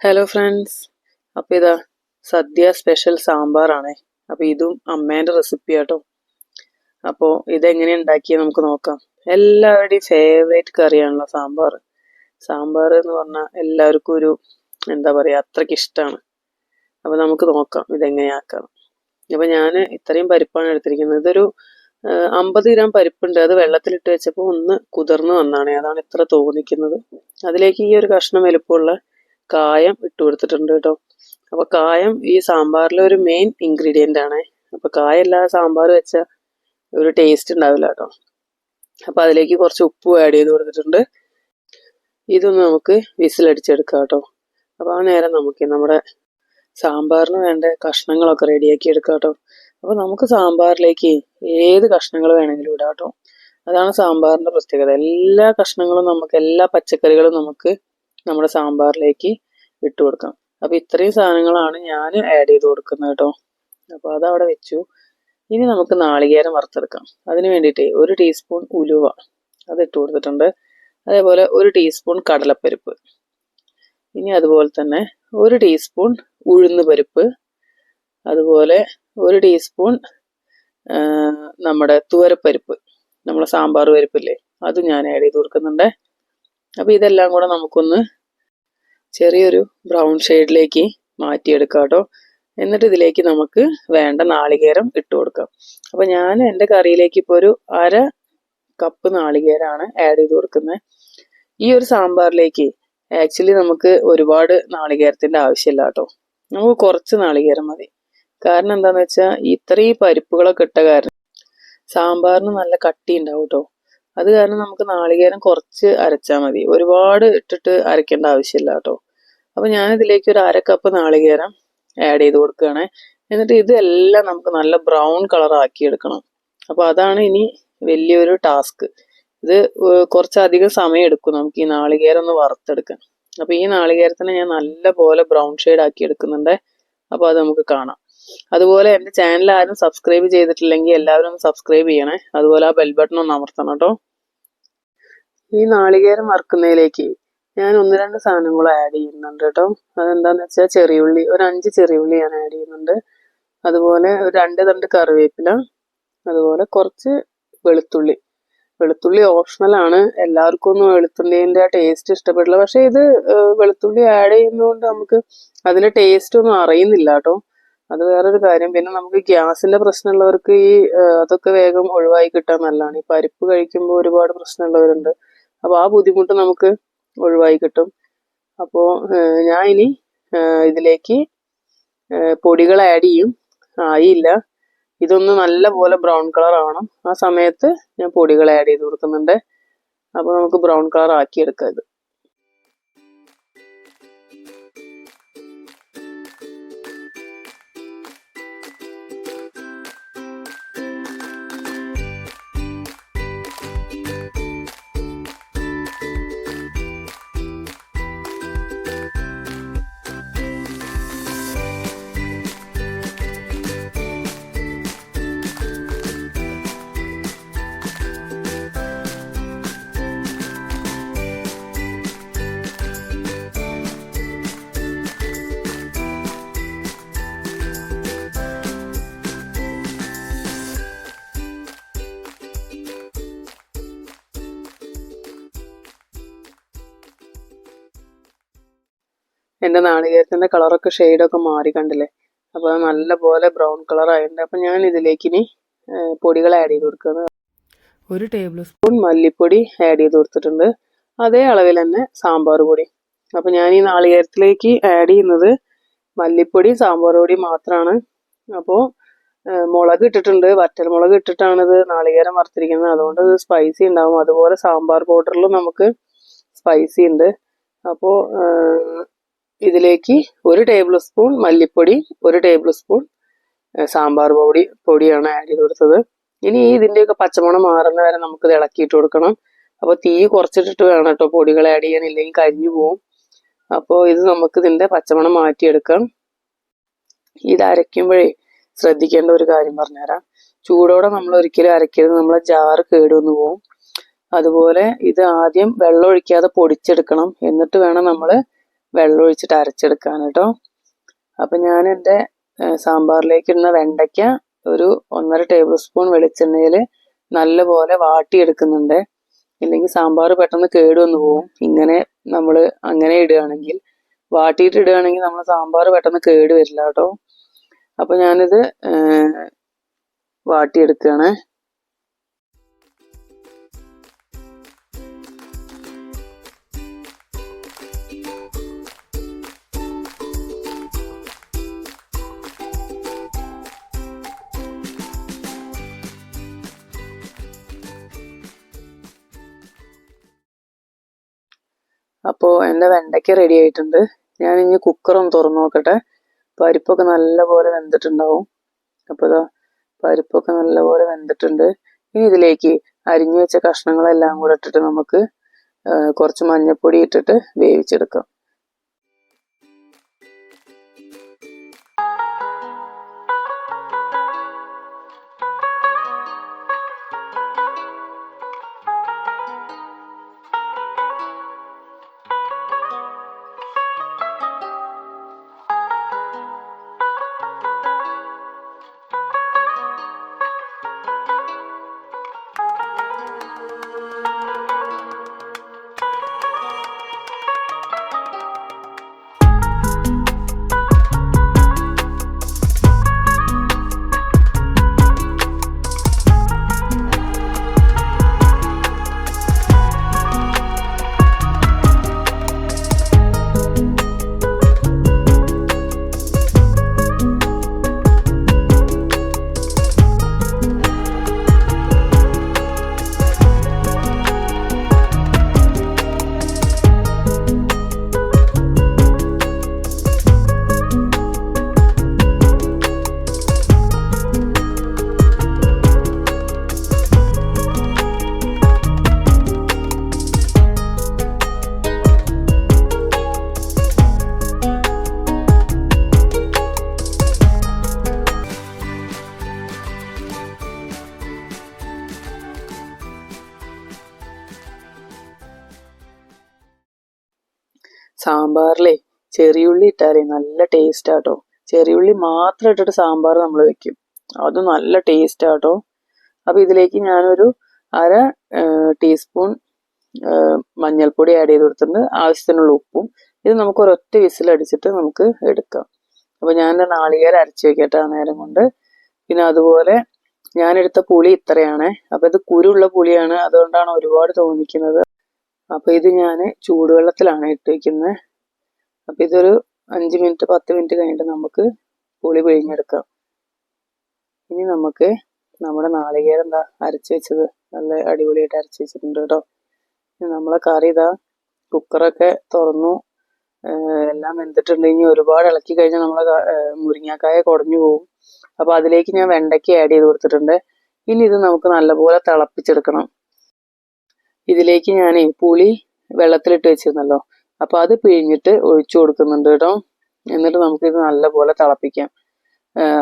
Hello friends, അപ്പോൾ ഇതാ സദ്യ special സാമ്പാറാണേ. അപ്പോൾ ഇതും അമ്മേൻ്റെ റെസിപ്പി ആട്ടോ. അപ്പോൾ ഇതെങ്ങനെ ഉണ്ടാക്കിയത് നമുക്ക് നോക്കാം. എല്ലാവരുടെയും ഫേവറേറ്റ് കറിയാണല്ലോ സാമ്പാർ. സാമ്പാർ എന്ന് പറഞ്ഞാൽ എല്ലാവർക്കും ഒരു എന്താ പറയുക, അത്രയ്ക്ക് ഇഷ്ടമാണ്. അപ്പോൾ നമുക്ക് നോക്കാം ഇതെങ്ങനെയാക്കാം. അപ്പോൾ ഞാൻ ഇത്രയും പരിപ്പാണ് എടുത്തിരിക്കുന്നത്. ഇതൊരു 50 ഗ്രാം പരിപ്പുണ്ട്. അത് വെള്ളത്തിലിട്ട് വെച്ചപ്പോൾ ഒന്ന് കുതിർന്ന് വന്നാണ്, അതാണ് ഇത്ര തോന്നിക്കുന്നത്. അതിലേക്ക് ഈ ഒരു കഷ്ണം വലുപ്പമുള്ള കായം ഇട്ട് കൊടുത്തിട്ടുണ്ട് കേട്ടോ. അപ്പൊ കായം ഈ സാമ്പാറിലെ ഒരു മെയിൻ ഇൻഗ്രീഡിയൻ്റ് ആണ്. അപ്പൊ കായം ഇല്ലാതെ സാമ്പാർ വെച്ച ഒരു ടേസ്റ്റ് ഉണ്ടാവില്ല കേട്ടോ. അപ്പൊ അതിലേക്ക് കുറച്ച് ഉപ്പ് ആഡ് ചെയ്ത് കൊടുത്തിട്ടുണ്ട്. ഇതൊന്ന് നമുക്ക് വിസിലടിച്ചെടുക്കാം കേട്ടോ. അപ്പൊ ആ നേരം നമുക്ക് നമ്മുടെ സാമ്പാറിന് വേണ്ട കഷ്ണങ്ങളൊക്കെ റെഡിയാക്കി എടുക്കാം കേട്ടോ. അപ്പൊ നമുക്ക് സാമ്പാറിലേക്ക് ഏത് കഷ്ണങ്ങൾ വേണമെങ്കിലും ഇടാം കേട്ടോ. അതാണ് സാമ്പാറിന്റെ പ്രത്യേകത. എല്ലാ കഷ്ണങ്ങളും നമുക്ക്, എല്ലാ പച്ചക്കറികളും നമുക്ക് നമ്മുടെ സാമ്പാറിലേക്ക് ഇട്ട് കൊടുക്കാം. അപ്പൊ ഇത്രയും സാധനങ്ങളാണ് ഞാൻ ആഡ് ചെയ്ത് കൊടുക്കുന്നത് കേട്ടോ. അപ്പൊ അതവിടെ വെച്ചു. ഇനി നമുക്ക് നാളികേരം വറുത്തെടുക്കാം. അതിന് വേണ്ടിയിട്ട് 1 ടീസ്പൂൺ ഉലുവ അത് ഇട്ട് കൊടുത്തിട്ടുണ്ട്. അതേപോലെ 1 ടീസ്പൂൺ കടലപ്പരിപ്പ്, ഇനി അതുപോലെ തന്നെ 1 ടീസ്പൂൺ ഉഴുന്ന് പരിപ്പ്, അതുപോലെ 1 ടീസ്പൂൺ നമ്മുടെ തുവരപ്പരിപ്പ്, നമ്മളെ സാമ്പാർ പരിപ്പില്ലേ, അത് ഞാൻ ആഡ് ചെയ്ത് കൊടുക്കുന്നുണ്ട്. അപ്പൊ ഇതെല്ലാം കൂടെ നമുക്കൊന്ന് ചെറിയൊരു ബ്രൗൺ ഷെയ്ഡിലേക്ക് മാറ്റിയെടുക്കാം കേട്ടോ. എന്നിട്ട് ഇതിലേക്ക് നമുക്ക് വേണ്ട നാളികേരം ഇട്ട് കൊടുക്കാം. അപ്പൊ ഞാൻ എൻ്റെ കറിയിലേക്ക് ഇപ്പോൾ ഒരു 1/2 കപ്പ് നാളികേരമാണ് ആഡ് ചെയ്ത് കൊടുക്കുന്നത്. ഈ ഒരു സാമ്പാറിലേക്ക് ആക്ച്വലി നമുക്ക് ഒരുപാട് നാളികേരത്തിന്റെ ആവശ്യമില്ല കേട്ടോ. നമുക്ക് കുറച്ച് നാളികേരം മതി. കാരണം എന്താന്ന് വെച്ചാൽ ഇത്രയും പരിപ്പുകളൊക്കെ ഇട്ട കാരണം സാമ്പാറിന് നല്ല കട്ടി ഉണ്ടാവും കേട്ടോ. അത് കാരണം നമുക്ക് നാളികേരം കുറച്ച് അരച്ചാൽ മതി, ഒരുപാട് ഇട്ടിട്ട് അരയ്ക്കേണ്ട ആവശ്യമില്ല കേട്ടോ. അപ്പൊ ഞാനിതിലേക്ക് ഒരു 1/2 കപ്പ് നാളികേരം ആഡ് ചെയ്ത് കൊടുക്കുകയാണ്. എന്നിട്ട് ഇതെല്ലാം നമുക്ക് നല്ല ബ്രൗൺ കളർ ആക്കി എടുക്കണം. അപ്പൊ അതാണ് ഇനി വലിയൊരു ടാസ്ക്. ഇത് കുറച്ചധികം സമയം എടുക്കും നമുക്ക് ഈ നാളികേരം ഒന്ന് വറുത്തെടുക്കാൻ. അപ്പൊ ഈ നാളികേരത്തിനെ ഞാൻ നല്ല പോലെ ബ്രൗൺ ഷെയ്ഡ് ആക്കി എടുക്കുന്നുണ്ട്. അപ്പൊ അത് നമുക്ക് കാണാം. അതുപോലെ എൻ്റെ ചാനൽ ആരും സബ്സ്ക്രൈബ് ചെയ്തിട്ടില്ലെങ്കിൽ എല്ലാവരും ഒന്ന് സബ്സ്ക്രൈബ് ചെയ്യണേ. അതുപോലെ ആ ബെൽ ബട്ടൺ ഒന്ന് അമർത്തണം കേട്ടോ. ഈ നാളികേരം വറുക്കുന്നതിലേക്ക് ഞാൻ 1-2 സാധനങ്ങൾ ആഡ് ചെയ്യുന്നുണ്ട് കേട്ടോ. അതെന്താന്ന് വെച്ചാൽ ചെറിയുള്ളി, ഒരു 5 ചെറിയുള്ളി ഞാൻ ആഡ് ചെയ്യുന്നുണ്ട്. അതുപോലെ ഒരു 2 തണ്ട് കറിവേപ്പില, അതുപോലെ കുറച്ച് വെളുത്തുള്ളി. വെളുത്തുള്ളി ഓപ്ഷണൽ ആണ്, എല്ലാവർക്കും ഒന്നും വെളുത്തുള്ളിൻ്റെ ടേസ്റ്റ് ഇഷ്ടപ്പെടില്ല. പക്ഷെ ഇത് വെളുത്തുള്ളി ആഡ് ചെയ്യുന്നതുകൊണ്ട് നമുക്ക് അതിന്റെ ടേസ്റ്റ് ഒന്നും അറിയുന്നില്ല കേട്ടോ. അത് വേറൊരു കാര്യം. പിന്നെ നമുക്ക് ഗ്യാസിന്റെ പ്രശ്നമുള്ളവർക്ക് ഈ അതൊക്കെ വേഗം ഒഴിവായി കിട്ടാൻ നല്ലതാണ്. ഈ പരിപ്പ് കഴിക്കുമ്പോൾ ഒരുപാട് പ്രശ്നമുള്ളവരുണ്ട്. അപ്പോൾ ആ ബുദ്ധിമുട്ട് നമുക്ക് ഒഴിവായി കിട്ടും. അപ്പോൾ ഞാൻ ഇനി ഇതിലേക്ക് പൊടികൾ ആഡ് ചെയ്യും. ആയില്ല, ഇതൊന്ന് നല്ല പോലെ ബ്രൗൺ കളർ ആവണം. ആ സമയത്ത് ഞാൻ പൊടികൾ ആഡ് ചെയ്ത് കൊടുക്കുന്നുണ്ട്. അപ്പോൾ നമുക്ക് ബ്രൗൺ കളർ ആക്കിയെടുക്കാം ഇത്. എൻ്റെ നാളികേരത്തിൻ്റെ കളറൊക്കെ ഷെയ്ഡൊക്കെ മാറി കണ്ടില്ലേ. അപ്പോൾ നല്ല പോലെ ബ്രൗൺ കളർ ആയിട്ടുണ്ട്. അപ്പം ഞാൻ ഇതിലേക്ക് ഇനി പൊടികൾ ആഡ് ചെയ്ത് കൊടുക്കുകയാണ്. 1 ടേബിൾ സ്പൂൺ മല്ലിപ്പൊടി ആഡ് ചെയ്ത് കൊടുത്തിട്ടുണ്ട്. അതേ അളവിൽ തന്നെ സാമ്പാർ പൊടി. അപ്പം ഞാൻ ഈ നാളികേരത്തിലേക്ക് ആഡ് ചെയ്യുന്നത് മല്ലിപ്പൊടി സാമ്പാർ പൊടി മാത്രമാണ്. അപ്പോൾ മുളക് ഇട്ടിട്ടുണ്ട്, വറ്റൽ മുളക് ഇട്ടിട്ടാണിത് നാളികേരം വറുത്തിരിക്കുന്നത്. അതുകൊണ്ട് ഇത് സ്പൈസി ഉണ്ടാവും. അതുപോലെ സാമ്പാർ പൗഡറിലും നമുക്ക് സ്പൈസി ഉണ്ട്. അപ്പോൾ ഇതിലേക്ക് 1 ടേബിൾ സ്പൂൺ മല്ലിപ്പൊടി, 1 ടേബിൾ സ്പൂൺ സാമ്പാർ പൊടിയാണ് ആഡ് ചെയ്ത് കൊടുത്തത്. ഇനി ഇതിൻ്റെയൊക്കെ പച്ചമണം മാറുന്ന വരെ നമുക്കിത് ഇളക്കിയിട്ട് കൊടുക്കണം. അപ്പോൾ തീ കുറച്ചിട്ടിട്ട് വേണം കേട്ടോ പൊടികൾ ആഡ് ചെയ്യാൻ, ഇല്ലെങ്കിൽ കരിഞ്ഞു പോവും. അപ്പോൾ ഇത് നമുക്ക് ഇതിൻ്റെ പച്ചമണം മാറ്റിയെടുക്കാം. ഇത് അരയ്ക്കുമ്പോഴേ ശ്രദ്ധിക്കേണ്ട ഒരു കാര്യം പറഞ്ഞുതരാം. ചൂടോടെ നമ്മൾ ഒരിക്കലും അരയ്ക്കരുത്, നമ്മളെ ജാറ് കേടുവന്ന് പോവും. അതുപോലെ ഇത് ആദ്യം വെള്ളം ഒഴിക്കാതെ പൊടിച്ചെടുക്കണം. എന്നിട്ട് വേണം നമ്മൾ വെള്ളം ഒഴിച്ചിട്ട് അരച്ചെടുക്കാൻ കേട്ടോ. അപ്പം ഞാൻ എൻ്റെ സാമ്പാറിലേക്ക് ഇടുന്ന വെണ്ടയ്ക്ക ഒരു 1.5 ടേബിൾ സ്പൂൺ വെളിച്ചെണ്ണയിൽ നല്ലപോലെ വാട്ടിയെടുക്കുന്നുണ്ട്. ഇല്ലെങ്കിൽ സാമ്പാർ പെട്ടെന്ന് കേടുവന്ന് പോകും. ഇങ്ങനെ നമ്മൾ അങ്ങനെ ഇടുകയാണെങ്കിൽ, വാട്ടിയിട്ട് ഇടുകയാണെങ്കിൽ നമ്മൾ സാമ്പാർ പെട്ടെന്ന് കേട് വരില്ല കേട്ടോ. അപ്പോൾ ഞാനിത് വാട്ടിയെടുക്കുകയാണ്. അപ്പോൾ എൻ്റെ വെണ്ടയ്ക്ക റെഡി ആയിട്ടുണ്ട്. ഞാൻ ഇനി കുക്കറൊന്ന് തുറന്നു നോക്കട്ടെ. പരിപ്പൊക്കെ നല്ലപോലെ വെന്തിട്ടുണ്ടാവും. അപ്പോൾ ഇതാ പരിപ്പൊക്കെ നല്ലപോലെ വെന്തിട്ടുണ്ട്. ഇനി ഇതിലേക്ക് അരിഞ്ഞു വെച്ച കഷ്ണങ്ങളെല്ലാം കൂടെ ഇട്ടിട്ട് നമുക്ക് കുറച്ച് മഞ്ഞൾപ്പൊടി ഇട്ടിട്ട് വേവിച്ചെടുക്കാം. സാമ്പാറിലെ ചെറിയുള്ളി ഇട്ടാലേ നല്ല ടേസ്റ്റ് ആട്ടോ. ചെറിയുള്ളി മാത്രം ഇട്ടിട്ട് സാമ്പാർ നമ്മൾ വെക്കും, അത് നല്ല ടേസ്റ്റ് ആട്ടോ. അപ്പോൾ ഇതിലേക്ക് ഞാനൊരു 1/2 ടീസ്പൂൺ മഞ്ഞൾപ്പൊടി ആഡ് ചെയ്ത് കൊടുത്തിട്ടുണ്ട്. ആവശ്യത്തിനുള്ള ഉപ്പും. ഇത് നമുക്ക് ഒരൊറ്റ വിസിലടിച്ചിട്ട് നമുക്ക് എടുക്കാം. അപ്പോൾ ഞാൻ നാളികേരം അരച്ച് വെക്കട്ടെ ആ നേരം കൊണ്ട്. പിന്നെ അതുപോലെ ഞാനെടുത്ത പുളി ഇത്രയാണ്. അപ്പോൾ ഇത് കുരുള്ള പുളിയാണ്, അതുകൊണ്ടാണ് ഒരുപാട് തോന്നിക്കുന്നത്. അപ്പോൾ ഇത് ഞാൻ ചൂടുവെള്ളത്തിലാണ് ഇട്ട് വയ്ക്കുന്നത്. അപ്പോൾ ഇതൊരു 5 മിനിറ്റ് 10 മിനിറ്റ് കഴിഞ്ഞിട്ട് നമുക്ക് പുളി പിഴിഞ്ഞെടുക്കാം. ഇനി നമുക്ക് നമ്മുടെ നാളികേരം എന്താ അരച്ച് വെച്ചത് നല്ല അടിപൊളിയായിട്ട് അരച്ച് വെച്ചിട്ടുണ്ട് കേട്ടോ. നമ്മളെ കറി ഇതാ കുക്കറൊക്കെ തുറന്നു, എല്ലാം വെന്തിട്ടുണ്ട്. ഇനി ഒരുപാട് ഇളക്കി കഴിഞ്ഞാൽ നമ്മളെ മുരിങ്ങാക്കായ കുടഞ്ഞു പോകും. അപ്പോൾ അതിലേക്ക് ഞാൻ വെണ്ടയ്ക്ക ആഡ് ചെയ്ത് കൊടുത്തിട്ടുണ്ട്. ഇനി ഇത് നമുക്ക് നല്ലപോലെ തിളപ്പിച്ചെടുക്കണം. ഇതിലേക്ക് ഞാൻ പുളി വെള്ളത്തിലിട്ട് വെച്ചിരുന്നല്ലോ, അപ്പോൾ അത് പിഴിഞ്ഞിട്ട് ഒഴിച്ചു കൊടുക്കുന്നുണ്ട് കേട്ടോ. എന്നിട്ട് നമുക്കിത് നല്ലപോലെ തിളപ്പിക്കാം.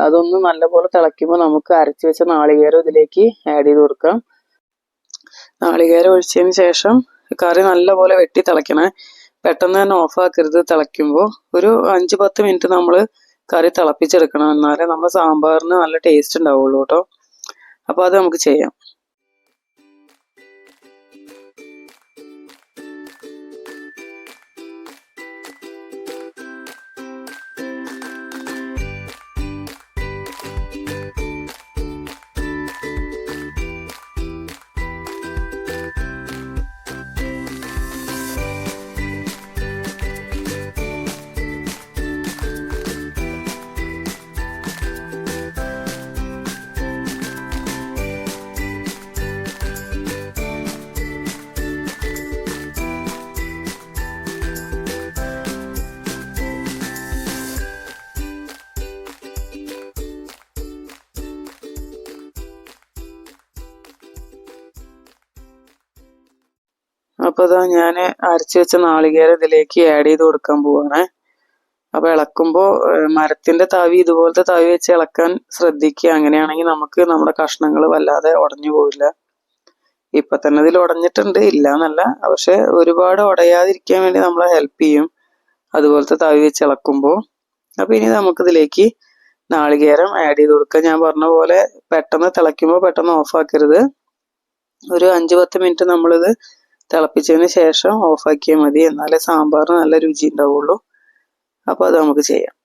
അതൊന്ന് നല്ലപോലെ തിളയ്ക്കുമ്പോൾ നമുക്ക് അരച്ച് വെച്ച നാളികേരം ഇതിലേക്ക് ആഡ് ചെയ്ത് കൊടുക്കാം. നാളികേരം ഒഴിച്ചതിന് ശേഷം കറി നല്ലപോലെ വെട്ടി തിളയ്ക്കണേ. പെട്ടെന്ന് തന്നെ ഓഫാക്കരുത്. തിളയ്ക്കുമ്പോൾ ഒരു 5-10 മിനിറ്റ് നമ്മൾ കറി തിളപ്പിച്ചെടുക്കണം, എന്നാലേ നമ്മുടെ സാമ്പാറിന് നല്ല ടേസ്റ്റ് ഉണ്ടാവുള്ളൂ കേട്ടോ. അപ്പോൾ അത് നമുക്ക് ചെയ്യാം. അപ്പോൾ ഇതാ ഞാൻ അരച്ച് വെച്ച നാളികേരം ഇതിലേക്ക് ആഡ് ചെയ്ത് കൊടുക്കാൻ പോവാണ്. അപ്പോൾ ഇളക്കുമ്പോൾ മരത്തിൻ്റെ തവി, ഇതുപോലത്തെ തവി വെച്ച് ഇളക്കാൻ ശ്രദ്ധിക്കുക. അങ്ങനെയാണെങ്കിൽ നമുക്ക് നമ്മുടെ കഷ്ണങ്ങൾ വല്ലാതെ ഉടഞ്ഞു പോവില്ല. ഇപ്പം തന്നെ ഇതിൽ ഉടഞ്ഞിട്ടുണ്ട്, ഇല്ല എന്നല്ല, പക്ഷെ ഒരുപാട് ഉടയാതിരിക്കാൻ വേണ്ടി നമ്മളെ ഹെൽപ്പ് ചെയ്യും. അതുപോലത്തെ തവി വെച്ച് ഇളക്കുമ്പോൾ. അപ്പോൾ ഇനി നമുക്കിതിലേക്ക് നാളികേരം ആഡ് ചെയ്ത് കൊടുക്കാം. ഞാൻ പറഞ്ഞ പോലെ പെട്ടെന്ന് തിളയ്ക്കുമ്പോൾ പെട്ടെന്ന് ഓഫാക്കരുത്. ഒരു 5-10 മിനിറ്റ് നമ്മളിത് തിളപ്പിച്ചതിന് ശേഷം ഓഫാക്കിയാൽ മതി. എന്നാലേ സാമ്പാറിന് നല്ല രുചി ഉണ്ടാവുള്ളൂ. അപ്പോൾ അത് നമുക്ക് ചെയ്യാം.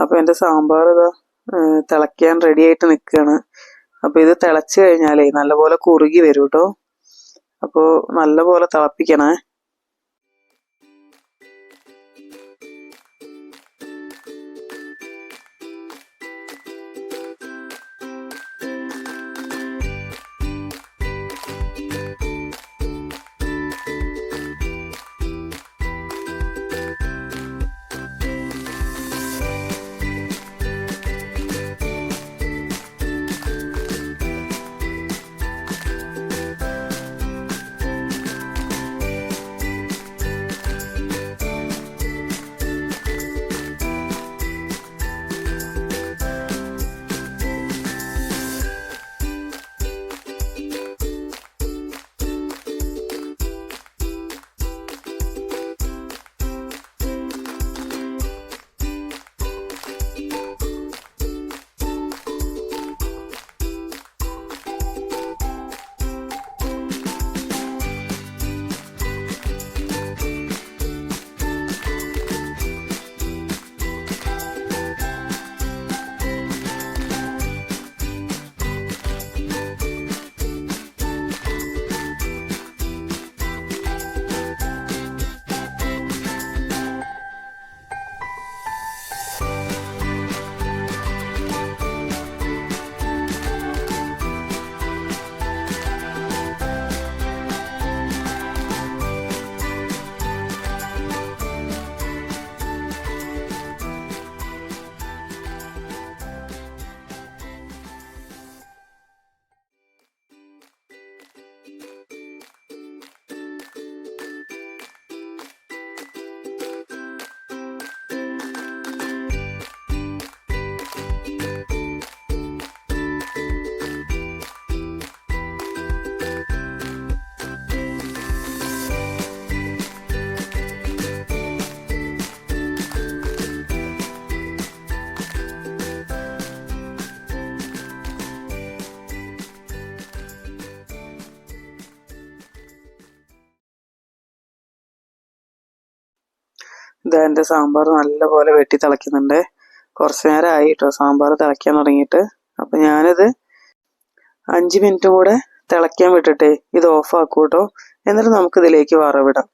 അപ്പോൾ എൻ്റെ സാമ്പാർ ഇതാ തിളയ്ക്കാൻ റെഡി ആയിട്ട് നിൽക്കുകയാണ്. അപ്പോൾ ഇത് തിളച്ച് കഴിഞ്ഞാലേ നല്ലപോലെ കുറുകി വരും കേട്ടോ. അപ്പോൾ നല്ലപോലെ തിളപ്പിക്കണേ. ഇതാ എൻ്റെ സാമ്പാർ നല്ലപോലെ വെട്ടി തിളയ്ക്കുന്നുണ്ട്. കുറച്ച് നേരമായി കേട്ടോ സാമ്പാർ തിളയ്ക്കാൻ തുടങ്ങിയിട്ട്. അപ്പം ഞാനിത് 5 മിനിറ്റ് കൂടെ തിളയ്ക്കാൻ വിട്ടിട്ടേ ഇത് ഓഫാക്കും കേട്ടോ. എന്നിട്ട് നമുക്കിതിലേക്ക് വറവിടാം.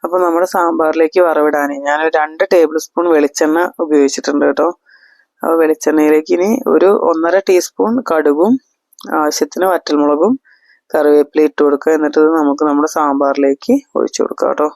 അപ്പോൾ നമ്മുടെ സാമ്പാറിലേക്ക് വറവിടാൻ ഞാൻ 2 ടേബിൾ സ്പൂൺ വെളിച്ചെണ്ണ ഉപയോഗിച്ചിട്ടുണ്ട് കേട്ടോ. അപ്പോൾ വെളിച്ചെണ്ണയിലേക്ക് ഇനി ഒരു 1.5 ടീസ്പൂൺ കടുകും ആവശ്യത്തിന് വറ്റൽമുളകും കറിവേപ്പില ഇട്ട് കൊടുക്കുക. എന്നിട്ട് നമുക്ക് നമ്മുടെ സാമ്പാറിലേക്ക് ഒഴിച്ചു കൊടുക്കാം കേട്ടോ.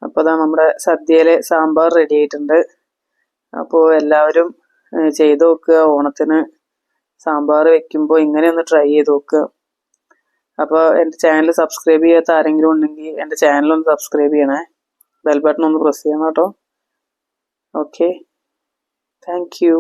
അപ്പോൾ അതാ നമ്മുടെ സദ്യയിലെ സാമ്പാർ റെഡി ആയിട്ടുണ്ട്. അപ്പോൾ എല്ലാവരും ചെയ്ത് നോക്കുക. ഓണത്തിന് സാമ്പാർ വെക്കുമ്പോൾ ഇങ്ങനെ ഒന്ന് ട്രൈ ചെയ്ത് നോക്കുക. അപ്പോൾ എൻ്റെ ചാനൽ സബ്സ്ക്രൈബ് ചെയ്യാത്ത ആരെങ്കിലും ഉണ്ടെങ്കിൽ എൻ്റെ ചാനലൊന്ന് സബ്സ്ക്രൈബ് ചെയ്യണേ. ബെൽ ബട്ടൺ ഒന്ന് പ്രസ് ചെയ്യണം കേട്ടോ. Okay, thank you.